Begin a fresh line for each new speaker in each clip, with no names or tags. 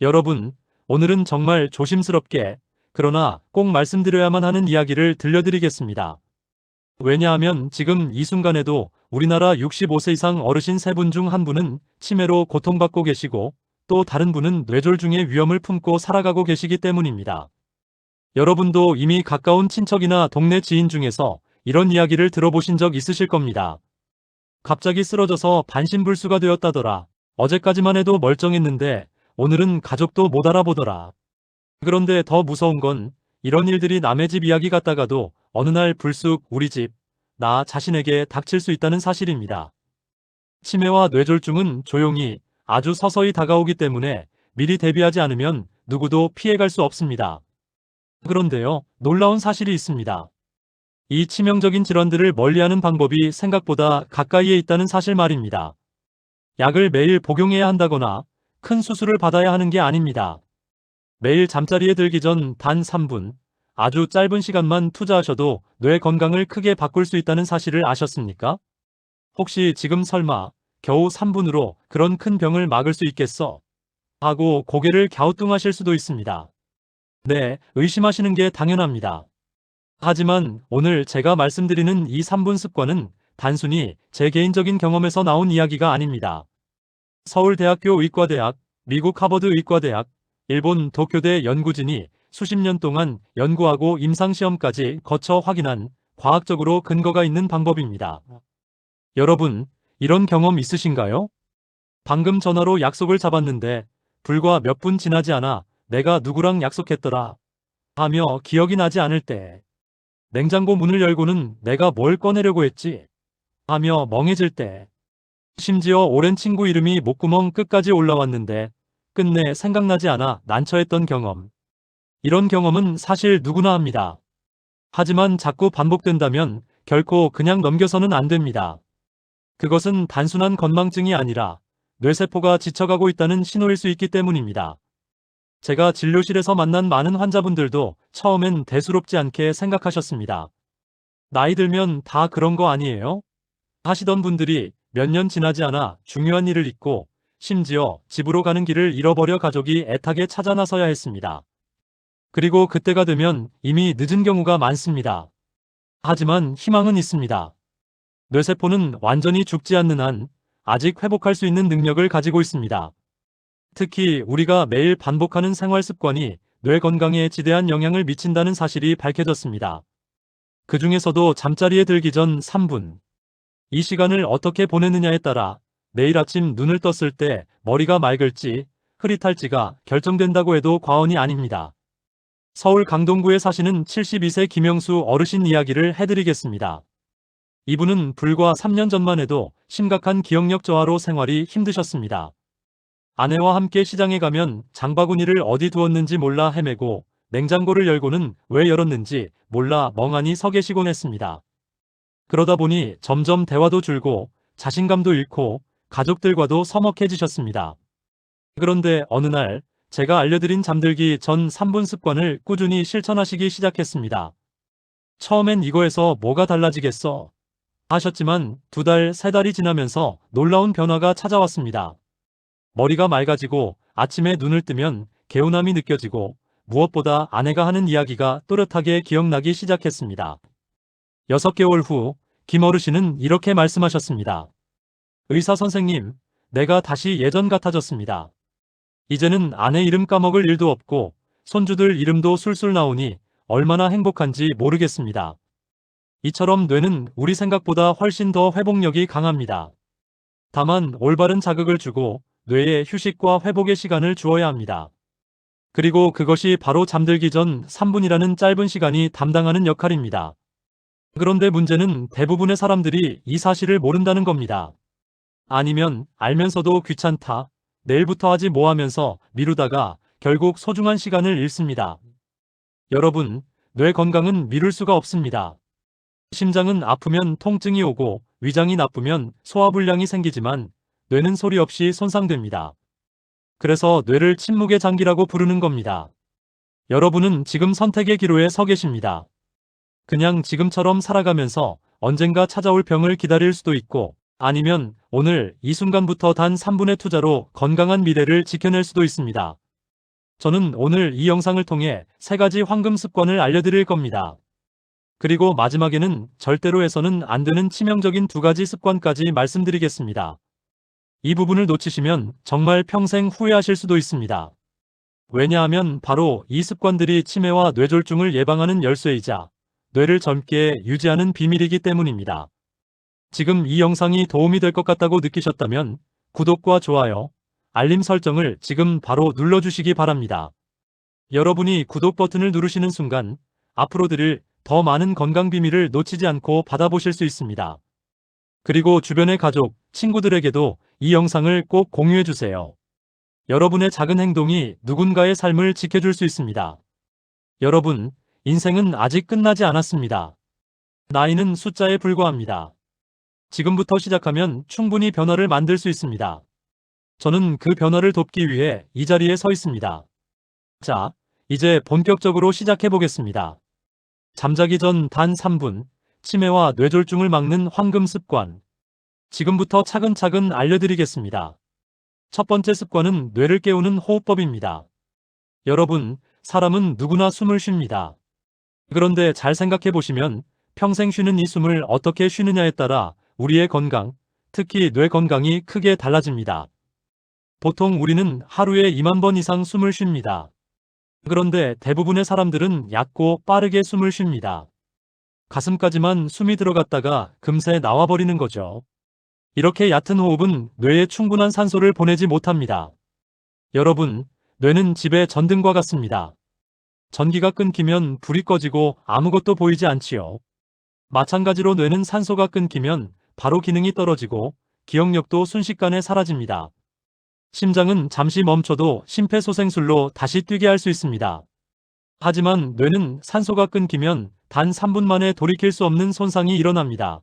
여러분, 오늘은 정말 조심스럽게, 그러나 꼭 말씀드려야만 하는 이야기를 들려드리겠습니다. 왜냐하면 지금 이 순간에도 우리나라 65세 이상 어르신 3분 중 한 분은 치매로 고통받고 계시고 또 다른 분은 뇌졸중의 위험을 품고 살아가고 계시기 때문입니다. 여러분도 이미 가까운 친척이나 동네 지인 중에서 이런 이야기를 들어보신 적 있으실 겁니다. 갑자기 쓰러져서 반신불수가 되었다더라. 어제까지만 해도 멀쩡했는데 오늘은 가족도 못 알아보더라. 그런데 더 무서운 건 이런 일들이 남의 집 이야기 같다가도 어느 날 불쑥 우리 집, 나 자신에게 닥칠 수 있다는 사실입니다. 치매와 뇌졸중은 조용히 아주 서서히 다가오기 때문에 미리 대비하지 않으면 누구도 피해갈 수 없습니다. 그런데요, 놀라운 사실이 있습니다. 이 치명적인 질환들을 멀리하는 방법이 생각보다 가까이에 있다는 사실 말입니다. 약을 매일 복용해야 한다거나 큰 수술을 받아야 하는 게 아닙니다. 매일 잠자리에 들기 전 단 3분, 아주 짧은 시간만 투자하셔도 뇌 건강을 크게 바꿀 수 있다는 사실을 아셨습니까? 혹시 지금 설마 겨우 3분으로 그런 큰 병을 막을 수 있겠어? 하고 고개를 갸우뚱하실 수도 있습니다. 네, 의심하시는 게 당연합니다. 하지만 오늘 제가 말씀드리는 이 3분 습관은 단순히 제 개인적인 경험에서 나온 이야기가 아닙니다. 서울대학교 의과대학, 미국 하버드 의과대학, 일본 도쿄대 연구진이 수십 년 동안 연구하고 임상시험까지 거쳐 확인한 과학적으로 근거가 있는 방법입니다. 여러분, 이런 경험 있으신가요? 방금 전화로 약속을 잡았는데 불과 몇 분 지나지 않아 내가 누구랑 약속했더라 하며 기억이 나지 않을 때, 냉장고 문을 열고는 내가 뭘 꺼내려고 했지 하며 멍해질 때, 심지어 오랜 친구 이름이 목구멍 끝까지 올라왔는데 끝내 생각나지 않아 난처했던 경험. 이런 경험은 사실 누구나 합니다. 하지만 자꾸 반복된다면 결코 그냥 넘겨서는 안 됩니다. 그것은 단순한 건망증이 아니라 뇌세포가 지쳐가고 있다는 신호일 수 있기 때문입니다. 제가 진료실에서 만난 많은 환자분들도 처음엔 대수롭지 않게 생각하셨습니다. 나이 들면 다 그런 거 아니에요? 하시던 분들이 몇 년 지나지 않아 중요한 일을 잊고 심지어 집으로 가는 길을 잃어버려 가족이 애타게 찾아 나서야 했습니다. 그리고 그때가 되면 이미 늦은 경우가 많습니다. 하지만 희망은 있습니다. 뇌세포는 완전히 죽지 않는 한 아직 회복할 수 있는 능력을 가지고 있습니다. 특히 우리가 매일 반복하는 생활 습관이 뇌 건강에 지대한 영향을 미친다는 사실이 밝혀졌습니다. 그 중에서도 잠자리에 들기 전 3분. 이 시간을 어떻게 보내느냐에 따라 내일 아침 눈을 떴을 때 머리가 맑을지 흐릿할지가 결정된다고 해도 과언이 아닙니다. 서울 강동구에 사시는 72세 김영수 어르신 이야기를 해드리겠습니다. 이분은 불과 3년 전만 해도 심각한 기억력 저하로 생활이 힘드셨습니다. 아내와 함께 시장에 가면 장바구니를 어디 두었는지 몰라 헤매고 냉장고를 열고는 왜 열었는지 몰라 멍하니 서 계시곤 했습니다. 그러다 보니 점점 대화도 줄고 자신감도 잃고 가족들과도 서먹해지셨습니다. 그런데 어느 날 제가 알려드린 잠들기 전 3분 습관을 꾸준히 실천하시기 시작했습니다. 처음엔 이거에서 뭐가 달라지겠어 하셨지만 2달, 3달이 지나면서 놀라운 변화가 찾아왔습니다. 머리가 맑아지고 아침에 눈을 뜨면 개운함이 느껴지고 무엇보다 아내가 하는 이야기가 또렷하게 기억나기 시작했습니다. 6개월 후 김 어르신은 이렇게 말씀하셨습니다. 의사 선생님, 내가 다시 예전 같아졌습니다. 이제는 아내 이름 까먹을 일도 없고 손주들 이름도 술술 나오니 얼마나 행복한지 모르겠습니다. 이처럼 뇌는 우리 생각보다 훨씬 더 회복력이 강합니다. 다만 올바른 자극을 주고 뇌에 휴식과 회복의 시간을 주어야 합니다. 그리고 그것이 바로 잠들기 전 3분이라는 짧은 시간이 담당하는 역할입니다. 그런데 문제는 대부분의 사람들이 이 사실을 모른다는 겁니다. 아니면 알면서도 귀찮다, 내일부터 하지 뭐 하면서 미루다가 결국 소중한 시간을 잃습니다. 여러분, 뇌 건강은 미룰 수가 없습니다. 심장은 아프면 통증이 오고 위장이 나쁘면 소화불량이 생기지만 뇌는 소리 없이 손상됩니다. 그래서 뇌를 침묵의 장기라고 부르는 겁니다. 여러분은 지금 선택의 기로에 서 계십니다. 그냥 지금처럼 살아가면서 언젠가 찾아올 병을 기다릴 수도 있고 아니면 오늘 이 순간부터 단 3분의 투자로 건강한 미래를 지켜낼 수도 있습니다. 저는 오늘 이 영상을 통해 3가지 황금 습관을 알려드릴 겁니다. 그리고 마지막에는 절대로 해서는 안 되는 치명적인 2가지 습관까지 말씀드리겠습니다. 이 부분을 놓치시면 정말 평생 후회하실 수도 있습니다. 왜냐하면 바로 이 습관들이 치매와 뇌졸중을 예방하는 열쇠이자 뇌를 젊게 유지하는 비밀이기 때문입니다. 지금 이 영상이 도움이 될 것 같다고 느끼셨다면 구독과 좋아요, 알림 설정을 지금 바로 눌러주시기 바랍니다. 여러분이 구독 버튼을 누르시는 순간 앞으로 드릴 더 많은 건강 비밀을 놓치지 않고 받아보실 수 있습니다. 그리고 주변의 가족, 친구들에게도 이 영상을 꼭 공유해주세요. 여러분의 작은 행동이 누군가의 삶을 지켜줄 수 있습니다. 여러분, 인생은 아직 끝나지 않았습니다. 나이는 숫자에 불과합니다. 지금부터 시작하면 충분히 변화를 만들 수 있습니다. 저는 그 변화를 돕기 위해 이 자리에 서 있습니다. 자, 이제 본격적으로 시작해 보겠습니다. 잠자기 전 단 3분, 치매와 뇌졸중을 막는 황금 습관. 지금부터 차근차근 알려드리겠습니다. 첫 번째 습관은 뇌를 깨우는 호흡법입니다. 여러분, 사람은 누구나 숨을 쉽니다. 그런데 잘 생각해 보시면 평생 쉬는 이 숨을 어떻게 쉬느냐에 따라 우리의 건강, 특히 뇌 건강이 크게 달라집니다. 보통 우리는 하루에 2만 번 이상 숨을 쉽니다. 그런데 대부분의 사람들은 얕고 빠르게 숨을 쉽니다. 가슴까지만 숨이 들어갔다가 금세 나와버리는 거죠. 이렇게 얕은 호흡은 뇌에 충분한 산소를 보내지 못합니다. 여러분, 뇌는 집의 전등과 같습니다. 전기가 끊기면 불이 꺼지고 아무것도 보이지 않지요. 마찬가지로 뇌는 산소가 끊기면 바로 기능이 떨어지고 기억력도 순식간에 사라집니다. 심장은 잠시 멈춰도 심폐소생술로 다시 뛰게 할 수 있습니다. 하지만 뇌는 산소가 끊기면 단 3분 만에 돌이킬 수 없는 손상이 일어납니다.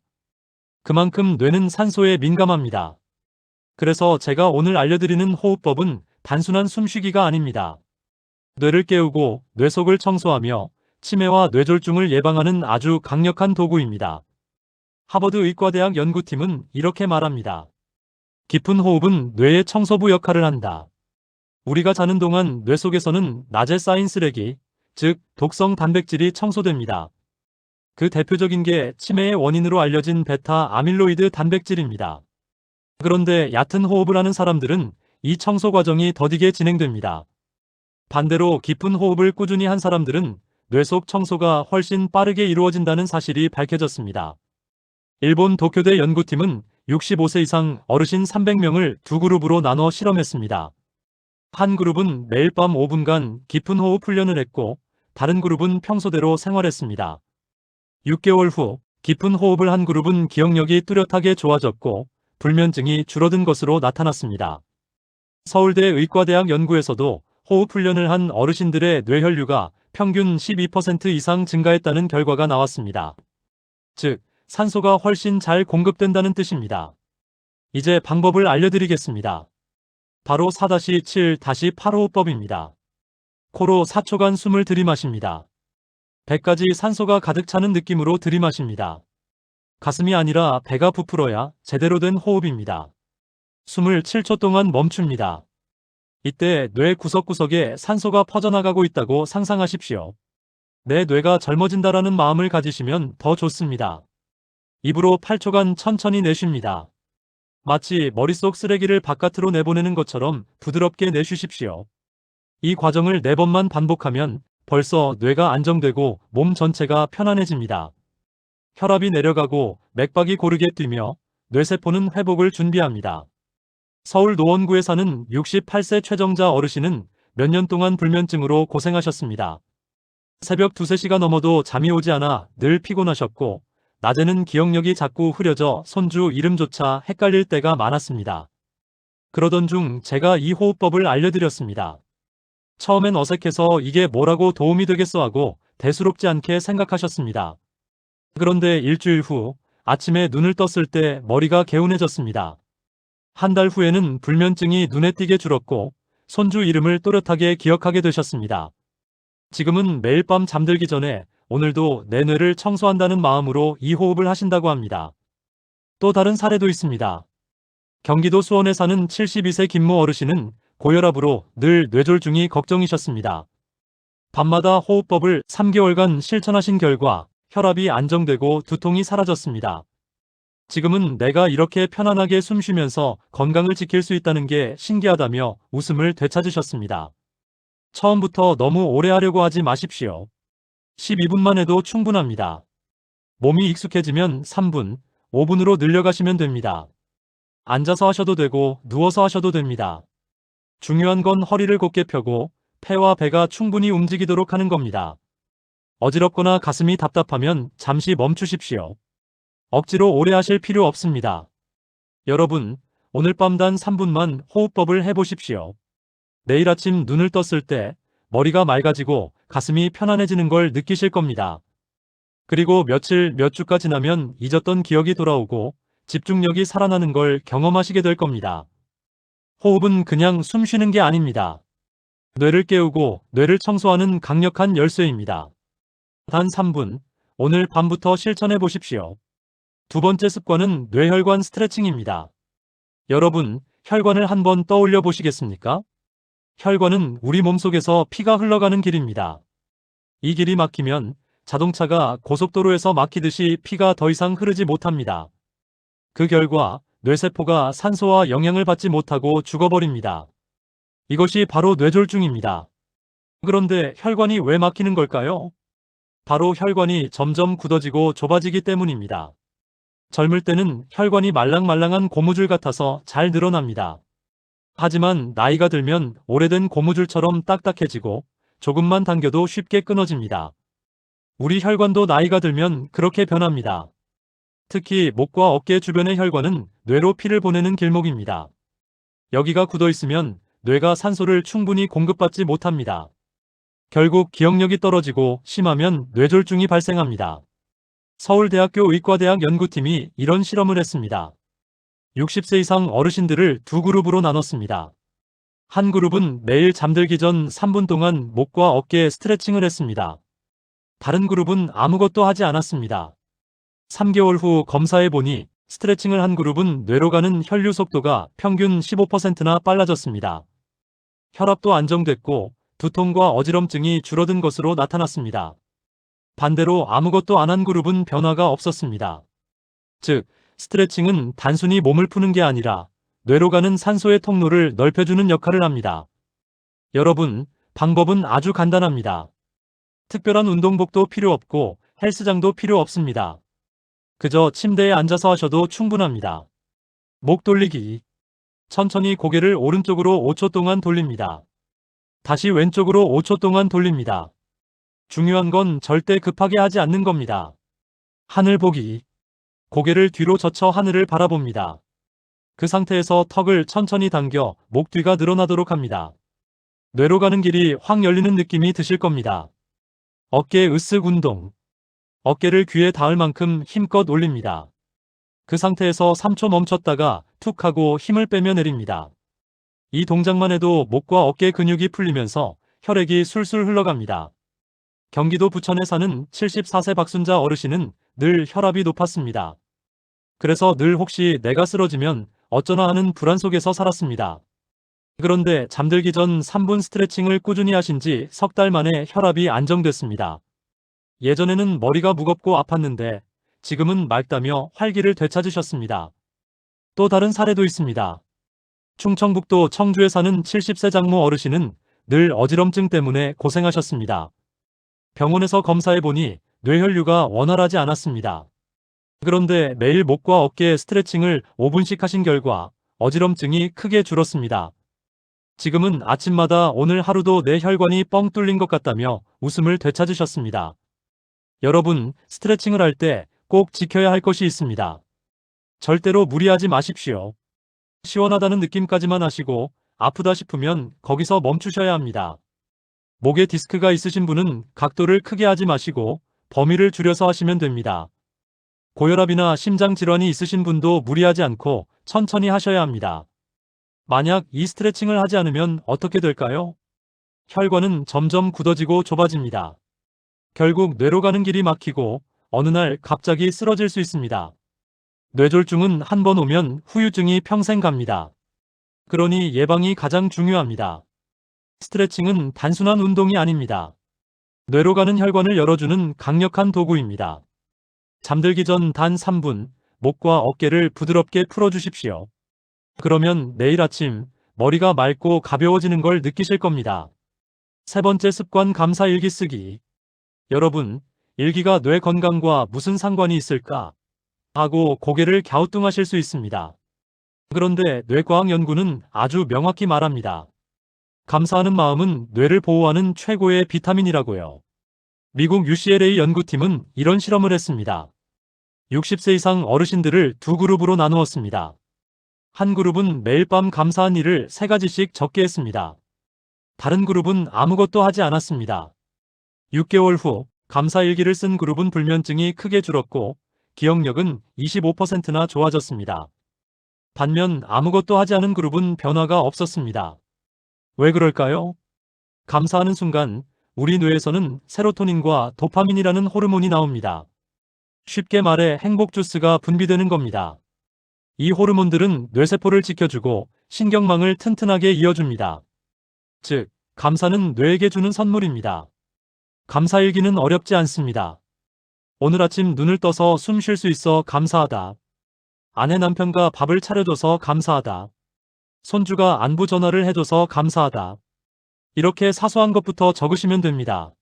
그만큼 뇌는 산소에 민감합니다. 그래서 제가 오늘 알려드리는 호흡법은 단순한 숨쉬기가 아닙니다. 뇌를 깨우고 뇌 속을 청소하며 치매와 뇌졸중을 예방하는 아주 강력한 도구입니다. 하버드 의과대학 연구팀은 이렇게 말합니다. 깊은 호흡은 뇌의 청소부 역할을 한다. 우리가 자는 동안 뇌 속에서는 낮에 쌓인 쓰레기, 즉 독성 단백질이 청소됩니다. 그 대표적인 게 치매의 원인으로 알려진 베타 아밀로이드 단백질입니다. 그런데 얕은 호흡을 하는 사람들은 이 청소 과정이 더디게 진행됩니다. 반대로 깊은 호흡을 꾸준히 한 사람들은 뇌 속 청소가 훨씬 빠르게 이루어진다는 사실이 밝혀졌습니다. 일본 도쿄대 연구팀은 65세 이상 어르신 300명을 2그룹으로 나눠 실험했습니다. 한 그룹은 매일 밤 5분간 깊은 호흡 훈련을 했고 다른 그룹은 평소대로 생활했습니다. 6개월 후 깊은 호흡을 한 그룹은 기억력이 뚜렷하게 좋아졌고 불면증이 줄어든 것으로 나타났습니다. 서울대 의과대학 연구에서도 호흡 훈련을 한 어르신들의 뇌혈류가 평균 12% 이상 증가했다는 결과가 나왔습니다. 즉, 산소가 훨씬 잘 공급된다는 뜻입니다. 이제 방법을 알려드리겠습니다. 바로 4-7-8 호흡법입니다. 코로 4초간 숨을 들이마십니다. 배까지 산소가 가득 차는 느낌으로 들이마십니다. 가슴이 아니라 배가 부풀어야 제대로 된 호흡입니다. 숨을 7초 동안 멈춥니다. 이때 뇌 구석구석에 산소가 퍼져나가고 있다고 상상하십시오. 내 뇌가 젊어진다라는 마음을 가지시면 더 좋습니다. 입으로 8초간 천천히 내쉽니다. 마치 머릿속 쓰레기를 바깥으로 내보내는 것처럼 부드럽게 내쉬십시오. 이 과정을 4번만 반복하면 벌써 뇌가 안정되고 몸 전체가 편안해집니다. 혈압이 내려가고 맥박이 고르게 뛰며 뇌세포는 회복을 준비합니다. 서울 노원구에 사는 68세 최정자 어르신은 몇 년 동안 불면증으로 고생하셨습니다. 새벽 2-3시가 넘어도 잠이 오지 않아 늘 피곤하셨고 낮에는 기억력이 자꾸 흐려져 손주 이름조차 헷갈릴 때가 많았습니다. 그러던 중 제가 이 호흡법을 알려드렸습니다. 처음엔 어색해서 이게 뭐라고 도움이 되겠어 하고 대수롭지 않게 생각하셨습니다. 그런데 일주일 후 아침에 눈을 떴을 때 머리가 개운해졌습니다. 한 달 후에는 불면증이 눈에 띄게 줄었고 손주 이름을 또렷하게 기억하게 되셨습니다. 지금은 매일 밤 잠들기 전에 오늘도 내 뇌를 청소한다는 마음으로 이 호흡을 하신다고 합니다. 또 다른 사례도 있습니다. 경기도 수원에 사는 72세 김모 어르신은 고혈압으로 늘 뇌졸중이 걱정이셨습니다. 밤마다 호흡법을 3개월간 실천하신 결과 혈압이 안정되고 두통이 사라졌습니다. 지금은 내가 이렇게 편안하게 숨 쉬면서 건강을 지킬 수 있다는 게 신기하다며 웃음을 되찾으셨습니다. 처음부터 너무 오래 하려고 하지 마십시오. 12분만 해도 충분합니다. 몸이 익숙해지면 3분, 5분으로 늘려가시면 됩니다. 앉아서 하셔도 되고 누워서 하셔도 됩니다. 중요한 건 허리를 곧게 펴고 폐와 배가 충분히 움직이도록 하는 겁니다. 어지럽거나 가슴이 답답하면 잠시 멈추십시오. 억지로 오래 하실 필요 없습니다. 여러분, 오늘 밤 단 3분만 호흡법을 해보십시오. 내일 아침 눈을 떴을 때 머리가 맑아지고 가슴이 편안해지는 걸 느끼실 겁니다. 그리고 며칠, 몇 주가 지나면 잊었던 기억이 돌아오고 집중력이 살아나는 걸 경험하시게 될 겁니다. 호흡은 그냥 숨 쉬는 게 아닙니다. 뇌를 깨우고 뇌를 청소하는 강력한 열쇠입니다. 단 3분, 오늘 밤부터 실천해 보십시오. 두 번째 습관은 뇌혈관 스트레칭입니다. 여러분, 혈관을 한번 떠올려 보시겠습니까? 혈관은 우리 몸속에서 피가 흘러가는 길입니다. 이 길이 막히면 자동차가 고속도로에서 막히듯이 피가 더 이상 흐르지 못합니다. 그 결과 뇌세포가 산소와 영양을 받지 못하고 죽어버립니다. 이것이 바로 뇌졸중입니다. 그런데 혈관이 왜 막히는 걸까요? 바로 혈관이 점점 굳어지고 좁아지기 때문입니다. 젊을 때는 혈관이 말랑말랑한 고무줄 같아서 잘 늘어납니다. 하지만 나이가 들면 오래된 고무줄처럼 딱딱해지고 조금만 당겨도 쉽게 끊어집니다. 우리 혈관도 나이가 들면 그렇게 변합니다. 특히 목과 어깨 주변의 혈관은 뇌로 피를 보내는 길목입니다. 여기가 굳어 있으면 뇌가 산소를 충분히 공급받지 못합니다. 결국 기억력이 떨어지고 심하면 뇌졸중이 발생합니다. 서울대학교 의과대학 연구팀이 이런 실험을 했습니다. 60세 이상 어르신들을 두 그룹으로 나눴습니다. 한 그룹은 매일 잠들기 전 3분 동안 목과 어깨 스트레칭을 했습니다. 다른 그룹은 아무것도 하지 않았습니다. 3개월 후 검사해 보니 스트레칭을 한 그룹은 뇌로 가는 혈류 속도가 평균 15%나 빨라졌습니다. 혈압도 안정됐고 두통과 어지럼증이 줄어든 것으로 나타났습니다. 반대로 아무것도 안 한 그룹은 변화가 없었습니다. 즉, 스트레칭은 단순히 몸을 푸는 게 아니라 뇌로 가는 산소의 통로를 넓혀주는 역할을 합니다. 여러분, 방법은 아주 간단합니다. 특별한 운동복도 필요 없고 헬스장도 필요 없습니다. 그저 침대에 앉아서 하셔도 충분합니다. 목 돌리기. 천천히 고개를 오른쪽으로 5초 동안 돌립니다. 다시 왼쪽으로 5초 동안 돌립니다. 중요한 건 절대 급하게 하지 않는 겁니다. 하늘 보기. 고개를 뒤로 젖혀 하늘을 바라봅니다. 그 상태에서 턱을 천천히 당겨 목 뒤가 늘어나도록 합니다. 뇌로 가는 길이 확 열리는 느낌이 드실 겁니다. 어깨 으쓱 운동. 어깨를 귀에 닿을 만큼 힘껏 올립니다. 그 상태에서 3초 멈췄다가 툭 하고 힘을 빼며 내립니다. 이 동작만 해도 목과 어깨 근육이 풀리면서 혈액이 술술 흘러갑니다. 경기도 부천에 사는 74세 박순자 어르신은 늘 혈압이 높았습니다. 그래서 늘 혹시 내가 쓰러지면 어쩌나 하는 불안 속에서 살았습니다. 그런데 잠들기 전 3분 스트레칭을 꾸준히 하신 지 석 달 만에 혈압이 안정됐습니다. 예전에는 머리가 무겁고 아팠는데 지금은 맑다며 활기를 되찾으셨습니다. 또 다른 사례도 있습니다. 충청북도 청주에 사는 70세 장모 어르신은 늘 어지럼증 때문에 고생하셨습니다. 병원에서 검사해보니 뇌혈류가 원활하지 않았습니다. 그런데 매일 목과 어깨 스트레칭을 5분씩 하신 결과 어지럼증이 크게 줄었습니다. 지금은 아침마다 오늘 하루도 내 혈관이 뻥 뚫린 것 같다며 웃음을 되찾으셨습니다. 여러분, 스트레칭을 할 때 꼭 지켜야 할 것이 있습니다. 절대로 무리하지 마십시오. 시원하다는 느낌까지만 하시고 아프다 싶으면 거기서 멈추셔야 합니다. 목에 디스크가 있으신 분은 각도를 크게 하지 마시고 범위를 줄여서 하시면 됩니다. 고혈압이나 심장 질환이 있으신 분도 무리하지 않고 천천히 하셔야 합니다. 만약 이 스트레칭을 하지 않으면 어떻게 될까요? 혈관은 점점 굳어지고 좁아집니다. 결국 뇌로 가는 길이 막히고 어느 날 갑자기 쓰러질 수 있습니다. 뇌졸중은 한 번 오면 후유증이 평생 갑니다. 그러니 예방이 가장 중요합니다. 스트레칭은 단순한 운동이 아닙니다. 뇌로 가는 혈관을 열어주는 강력한 도구입니다. 잠들기 전 단 3분, 목과 어깨를 부드럽게 풀어주십시오. 그러면 내일 아침 머리가 맑고 가벼워지는 걸 느끼실 겁니다. 세 번째 습관, 감사 일기 쓰기. 여러분, 일기가 뇌 건강과 무슨 상관이 있을까 하고 고개를 갸우뚱하실 수 있습니다. 그런데 뇌과학 연구는 아주 명확히 말합니다. 감사하는 마음은 뇌를 보호하는 최고의 비타민이라고요. 미국 UCLA 연구팀은 이런 실험을 했습니다. 60세 이상 어르신들을 두 그룹으로 나누었습니다. 한 그룹은 매일 밤 감사한 일을 3가지씩 적게 했습니다. 다른 그룹은 아무것도 하지 않았습니다. 6개월 후 감사일기를 쓴 그룹은 불면증이 크게 줄었고 기억력은 25%나 좋아졌습니다. 반면 아무것도 하지 않은 그룹은 변화가 없었습니다. 왜 그럴까요? 감사하는 순간 우리 뇌에서는 세로토닌과 도파민이라는 호르몬이 나옵니다. 쉽게 말해 행복 주스가 분비되는 겁니다. 이 호르몬들은 뇌세포를 지켜주고 신경망을 튼튼하게 이어줍니다. 즉, 감사는 뇌에게 주는 선물입니다. 감사일기는 어렵지 않습니다. 오늘 아침 눈을 떠서 숨 쉴 수 있어 감사하다. 아내 남편과 밥을 차려줘서 감사하다. 손주가 안부 전화를 해줘서 감사하다. 이렇게 사소한 것부터 적으시면 됩니다.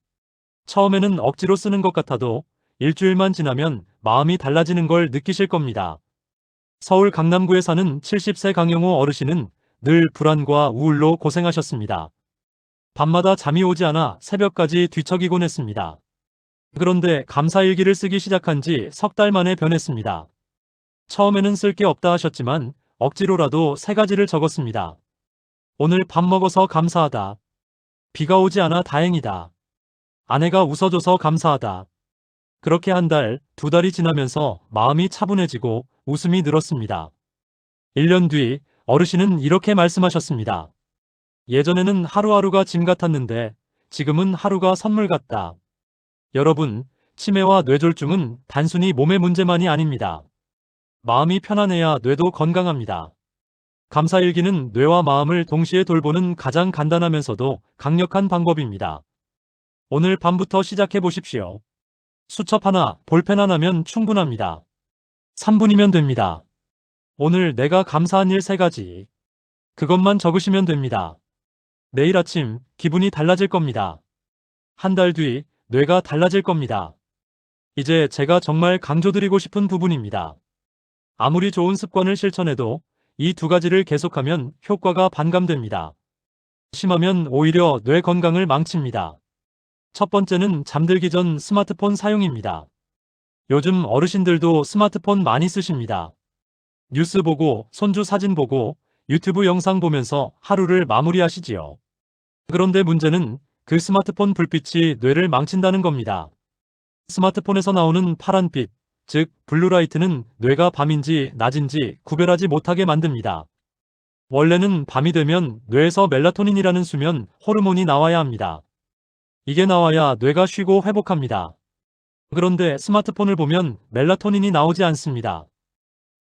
처음에는 억지로 쓰는 것 같아도 일주일만 지나면 마음이 달라지는 걸 느끼실 겁니다. 서울 강남구에 사는 70세 강영호 어르신은 늘 불안과 우울로 고생하셨습니다. 밤마다 잠이 오지 않아 새벽까지 뒤척이곤 했습니다. 그런데 감사일기를 쓰기 시작한 지 3달 만에 변했습니다. 처음에는 쓸 게 없다 하셨지만 억지로라도 3가지를 적었습니다. 오늘 밥 먹어서 감사하다. 비가 오지 않아 다행이다. 아내가 웃어줘서 감사하다. 그렇게 한 달, 2달이 지나면서 마음이 차분해지고 웃음이 늘었습니다. 1년 뒤 어르신은 이렇게 말씀하셨습니다. 예전에는 하루하루가 짐 같았는데 지금은 하루가 선물 같다. 여러분, 치매와 뇌졸중은 단순히 몸의 문제만이 아닙니다. 마음이 편안해야 뇌도 건강합니다. 감사일기는 뇌와 마음을 동시에 돌보는 가장 간단하면서도 강력한 방법입니다. 오늘 밤부터 시작해 보십시오. 수첩 하나, 볼펜 하나면 충분합니다. 3분이면 됩니다. 오늘 내가 감사한 일 3가지. 그것만 적으시면 됩니다. 내일 아침 기분이 달라질 겁니다. 한 달 뒤 뇌가 달라질 겁니다. 이제 제가 정말 강조드리고 싶은 부분입니다. 아무리 좋은 습관을 실천해도 이 2가지를 계속하면 효과가 반감됩니다. 심하면 오히려 뇌 건강을 망칩니다. 첫 번째는 잠들기 전 스마트폰 사용입니다. 요즘 어르신들도 스마트폰 많이 쓰십니다. 뉴스 보고, 손주 사진 보고, 유튜브 영상 보면서 하루를 마무리하시지요. 그런데 문제는 그 스마트폰 불빛이 뇌를 망친다는 겁니다. 스마트폰에서 나오는 파란빛, 즉 블루라이트는 뇌가 밤인지 낮인지 구별하지 못하게 만듭니다. 원래는 밤이 되면 뇌에서 멜라토닌이라는 수면 호르몬이 나와야 합니다. 이게 나와야 뇌가 쉬고 회복합니다. 그런데 스마트폰을 보면 멜라토닌이 나오지 않습니다.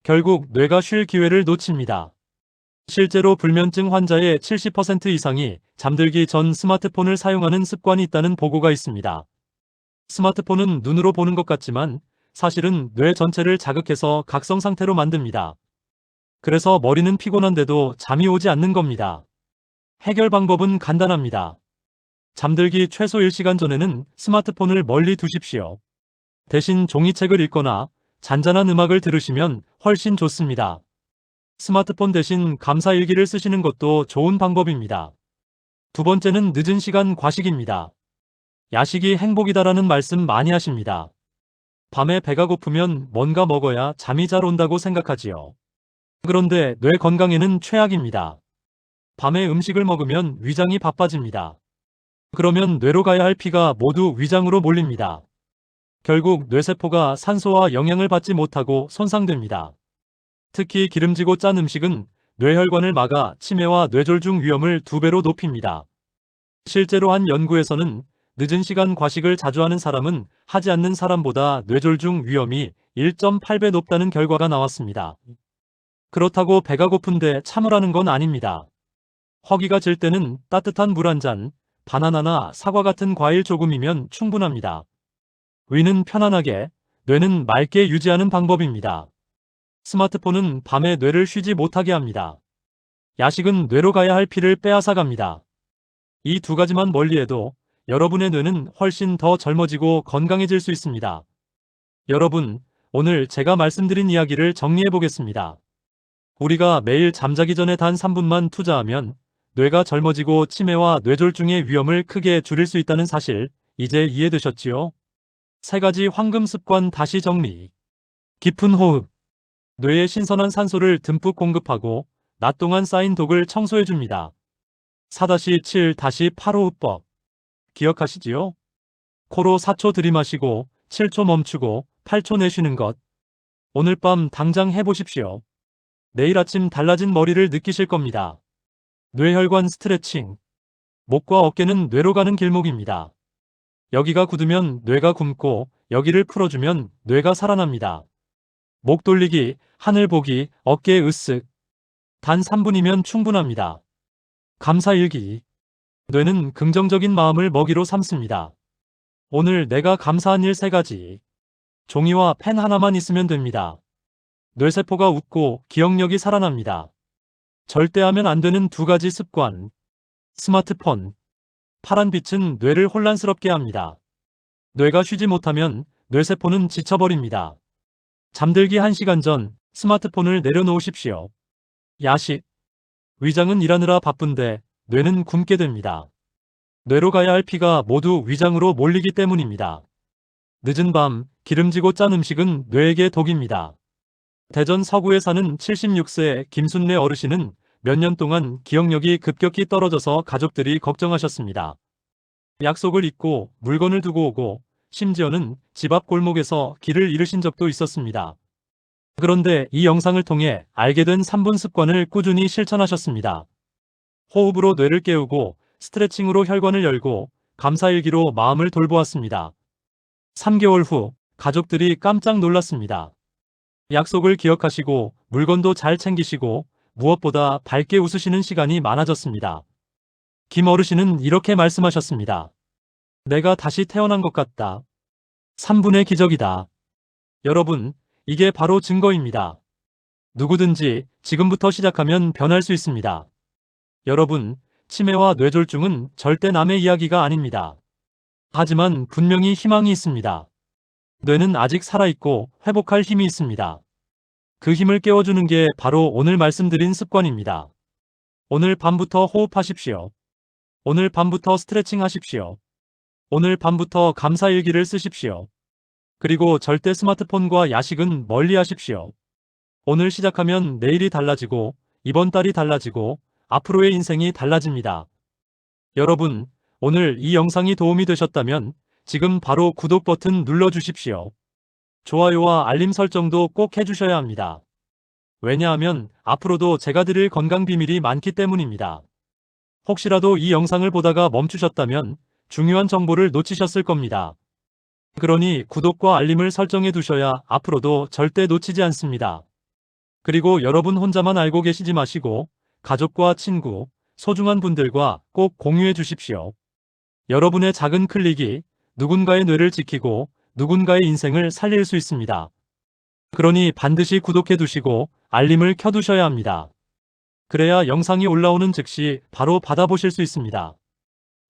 결국 뇌가 쉴 기회를 놓칩니다. 실제로 불면증 환자의 70% 이상이 잠들기 전 스마트폰을 사용하는 습관이 있다는 보고가 있습니다. 스마트폰은 눈으로 보는 것 같지만 사실은 뇌 전체를 자극해서 각성 상태로 만듭니다. 그래서 머리는 피곤한데도 잠이 오지 않는 겁니다. 해결 방법은 간단합니다. 잠들기 최소 1시간 전에는 스마트폰을 멀리 두십시오. 대신 종이책을 읽거나 잔잔한 음악을 들으시면 훨씬 좋습니다. 스마트폰 대신 감사일기를 쓰시는 것도 좋은 방법입니다. 두 번째는 늦은 시간 과식입니다. 야식이 행복이다라는 말씀 많이 하십니다. 밤에 배가 고프면 뭔가 먹어야 잠이 잘 온다고 생각하지요. 그런데 뇌 건강에는 최악입니다. 밤에 음식을 먹으면 위장이 바빠집니다. 그러면 뇌로 가야 할 피가 모두 위장으로 몰립니다. 결국 뇌세포가 산소와 영양을 받지 못하고 손상됩니다. 특히 기름지고 짠 음식은 뇌혈관을 막아 치매와 뇌졸중 위험을 2배로 높입니다. 실제로 한 연구에서는 늦은 시간 과식을 자주 하는 사람은 하지 않는 사람보다 뇌졸중 위험이 1.8배 높다는 결과가 나왔습니다. 그렇다고 배가 고픈데 참으라는 건 아닙니다. 허기가 질 때는 따뜻한 물 한 잔, 바나나나 사과 같은 과일 조금이면 충분합니다. 위는 편안하게, 뇌는 맑게 유지하는 방법입니다. 스마트폰은 밤에 뇌를 쉬지 못하게 합니다. 야식은 뇌로 가야 할 피를 빼앗아 갑니다. 이 두 가지만 멀리해도 여러분의 뇌는 훨씬 더 젊어지고 건강해질 수 있습니다. 여러분, 오늘 제가 말씀드린 이야기를 정리해 보겠습니다. 우리가 매일 잠자기 전에 단 3분만 투자하면 뇌가 젊어지고 치매와 뇌졸중의 위험을 크게 줄일 수 있다는 사실, 이제 이해되셨지요? 세 가지 황금 습관 다시 정리. 깊은 호흡. 뇌에 신선한 산소를 듬뿍 공급하고 낮 동안 쌓인 독을 청소해줍니다. 4-7-8 호흡법. 기억하시지요? 코로 4초 들이마시고 7초 멈추고 8초 내쉬는 것. 오늘 밤 당장 해보십시오. 내일 아침 달라진 머리를 느끼실 겁니다. 뇌혈관 스트레칭. 목과 어깨는 뇌로 가는 길목입니다. 여기가 굳으면 뇌가 굼고 여기를 풀어주면 뇌가 살아납니다. 목 돌리기, 하늘 보기, 어깨 으쓱. 단 3분이면 충분합니다. 감사일기. 뇌는 긍정적인 마음을 먹이로 삼습니다. 오늘 내가 감사한 일 3가지. 종이와 펜 하나만 있으면 됩니다. 뇌세포가 웃고 기억력이 살아납니다. 절대 하면 안 되는 2가지 습관. 스마트폰. 파란 빛은 뇌를 혼란스럽게 합니다. 뇌가 쉬지 못하면 뇌세포는 지쳐버립니다. 잠들기 1시간 전 스마트폰을 내려놓으십시오. 야식. 위장은 일하느라 바쁜데 뇌는 굶게 됩니다. 뇌로 가야 할 피가 모두 위장으로 몰리기 때문입니다. 늦은 밤 기름지고 짠 음식은 뇌에게 독입니다. 대전 서구에 사는 76세 김순례 어르신은 몇 년 동안 기억력이 급격히 떨어져서 가족들이 걱정하셨습니다. 약속을 잊고 물건을 두고 오고 심지어는 집 앞 골목에서 길을 잃으신 적도 있었습니다. 그런데 이 영상을 통해 알게 된 3분 습관을 꾸준히 실천하셨습니다. 호흡으로 뇌를 깨우고 스트레칭으로 혈관을 열고 감사일기로 마음을 돌보았습니다. 3개월 후 가족들이 깜짝 놀랐습니다. 약속을 기억하시고 물건도 잘 챙기시고 무엇보다 밝게 웃으시는 시간이 많아졌습니다. 김 어르신은 이렇게 말씀하셨습니다. 내가 다시 태어난 것 같다. 3분의 기적이다. 여러분, 이게 바로 증거입니다. 누구든지 지금부터 시작하면 변할 수 있습니다. 여러분, 치매와 뇌졸중은 절대 남의 이야기가 아닙니다. 하지만 분명히 희망이 있습니다. 뇌는 아직 살아있고 회복할 힘이 있습니다. 그 힘을 깨워주는 게 바로 오늘 말씀드린 습관입니다. 오늘 밤부터 호흡하십시오. 오늘 밤부터 스트레칭 하십시오. 오늘 밤부터 감사일기를 쓰십시오. 그리고 절대 스마트폰과 야식은 멀리 하십시오. 오늘 시작하면 내일이 달라지고 이번 달이 달라지고 앞으로의 인생이 달라집니다. 여러분, 오늘 이 영상이 도움이 되셨다면 지금 바로 구독 버튼 눌러주십시오. 좋아요와 알림 설정도 꼭 해주셔야 합니다. 왜냐하면 앞으로도 제가 드릴 건강 비밀이 많기 때문입니다. 혹시라도 이 영상을 보다가 멈추셨다면 중요한 정보를 놓치셨을 겁니다. 그러니 구독과 알림을 설정해 두셔야 앞으로도 절대 놓치지 않습니다. 그리고 여러분 혼자만 알고 계시지 마시고 가족과 친구, 소중한 분들과 꼭 공유해 주십시오. 여러분의 작은 클릭이 누군가의 뇌를 지키고 누군가의 인생을 살릴 수 있습니다. 그러니 반드시 구독해 두시고 알림을 켜두셔야 합니다. 그래야 영상이 올라오는 즉시 바로 받아보실 수 있습니다.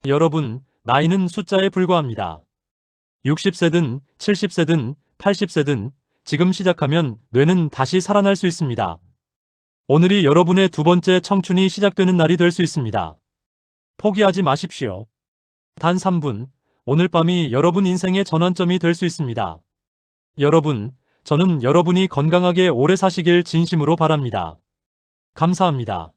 여러분, 나이는 숫자에 불과합니다. 60세든 70세든 80세든 지금 시작하면 뇌는 다시 살아날 수 있습니다. 오늘이 여러분의 2번째 청춘이 시작되는 날이 될 수 있습니다. 포기하지 마십시오. 단 3분, 오늘 밤이 여러분 인생의 전환점이 될 수 있습니다. 여러분, 저는 여러분이 건강하게 오래 사시길 진심으로 바랍니다. 감사합니다.